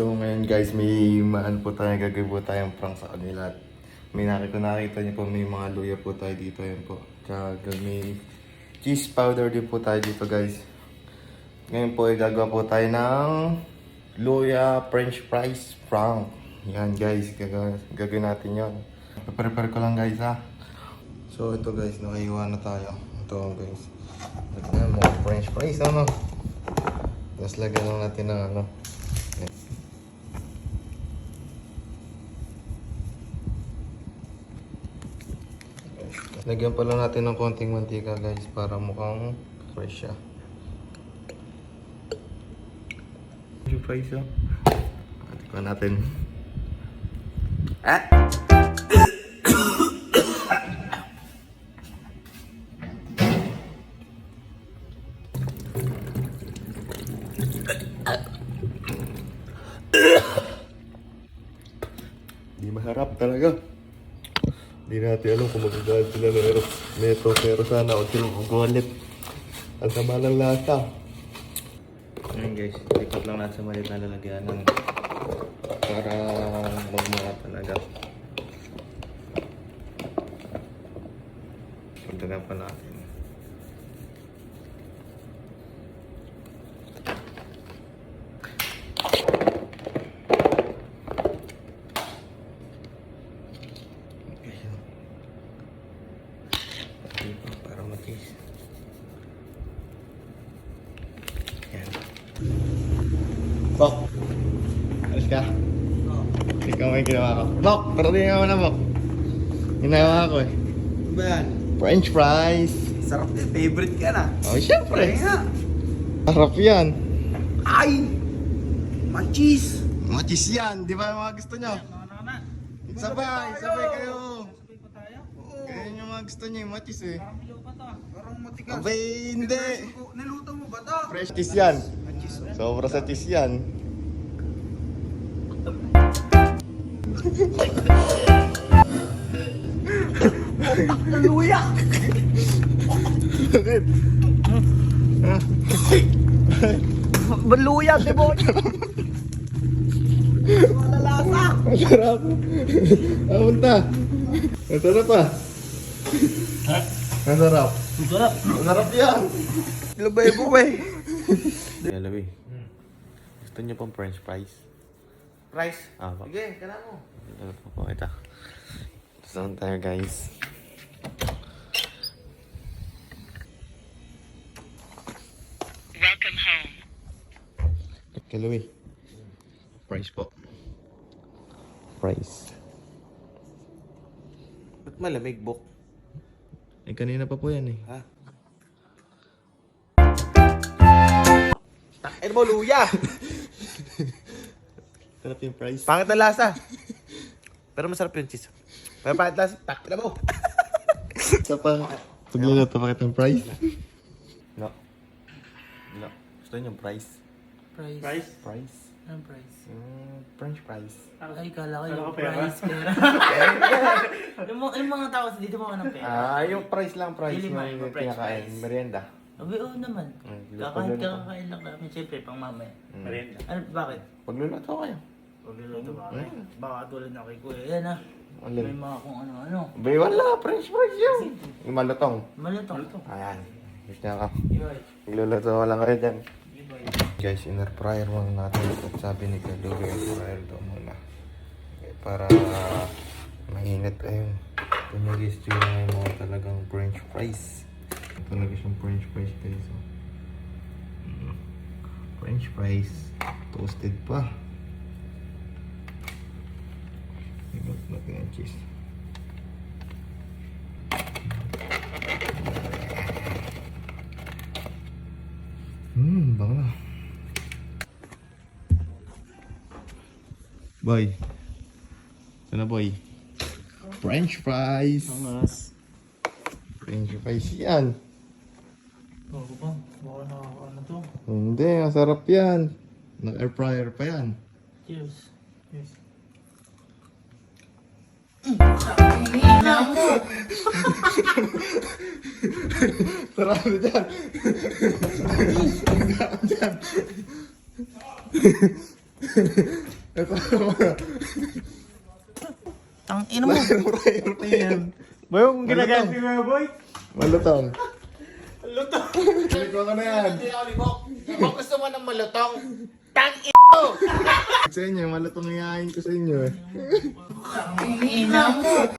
So ngayon guys, may maan po tayo, gagawin po tayong prank sa kanila. May nakita niyo po, may mga luya po tayo dito. Yan po. Tsaka may cheese powder din po tayo dito guys. Ngayon po ay gagawa po tayo ng luya french fries prank. Yan guys, gagawin natin yan. Prepare ko lang guys ha. So ito guys, nakahiwa na tayo. Ito guys. Ito na mga french fries ano. Tapos lagyan lang natin ng ano. Lagyan pa lang natin ng konting mantika guys para mukhang fresh siya. Yung fries oh. Tignan natin. Ah! Di maharap talaga. Hindi natin alam kung magagalit sila neto, pero sana huwag sila magulit. Ang sama ng lasa. Ayan guys, lipat lang natin sa maliit na lalagyanan para magmura talaga. Pagdagan pa natin. Para matis. Yan. Bok! Alis ka? Oo. Ikaw may ginawa ko. Bok! Parating ako na, Bok. Ginawa ko eh. Ano ba yan? French fries. Sarap din. Favorite ka na. Oh, syempre. Kaya nga. Harap yan. Ay! Machis! Matis yan. Di ba yung mga gusto nyo? Sabay kayo. Kaya yung mga gusto nyo yung matis eh. Parang matigas. Abay, hindi. Niluto mo ba ito? Fresh tis yan. Sobra sa tis yan. Luya! Bakit? Baluya, demonyo! Malalasa! Ang sarap. Apunta. Ang sarap pa. Ang sarap. Sarap! Ang sarap yan. Labay-bo ba eh? Labi. Gusto niyo pong french fries? Rice? Ah, pa. Sige, kailan mo. Ito po, ito. Saan tayo guys? Welcome home. Kay Louie. Fries po. Fries. Ba't malamig, Bok? Eh, kanina pa po yan eh. Ha? Takin mo, luya! Sarap yung fries. Pangit na lasa. Pero masarap yung cheese. Pero pangit lasa, takin mo. Isa pa. Pagluluto pa kitang fries? No. No. Gusto niyo yung fries? Price? Fries? Anong price? French fries. Ay, kala ko Kala yung ko pera. price, pera. yung mga tao kasi dito mga ng pera. Ah, yung fries lang, fries. Dili man, Yung french pinakain. fries. Merienda. Abi, oo naman. Pagluluto. Kakain lang kami, siyempre, pang mamaya. Merienda. Ano, bakit? Pagluluto kayo. Pagluluto ba kami? Baka tulad na kay Kuya. Yan ah. Alin? May mga kung ano-ano. Bay, wala. French fries yun. Yung malutong. Malutong. Ayan. Gusto niya ka. Iboy. Magluluto ko lang kayo dyan. Iboy. Guys, inner fryer muna natin. At sabi ni Kalugi, air fryer daw muna. Okay, para mainit. Ayun. Tumagis yung mga talagang french fries. Talaga siyang french fries guys. Oh. French fries. Toasted pa. Ibat natin ang cheese. Bango na. Boy. Ito na boy. French fries. Angas. French fries yan. Oo ba? Baka ano to? Hindi, masarap yan. Nag-air fryer pa yan. Cheers. Cheers. Sarap na dyan. Sarap dyan. Ito. Tang ina mo. Ayan. Boy, kung ginagamit mo yung boy. Malutong. Malutong. Libok ko na yan. Kung gusto mo ng malutong, Sa inyo, malutong yayain ko sa inyo eh. Ina mo.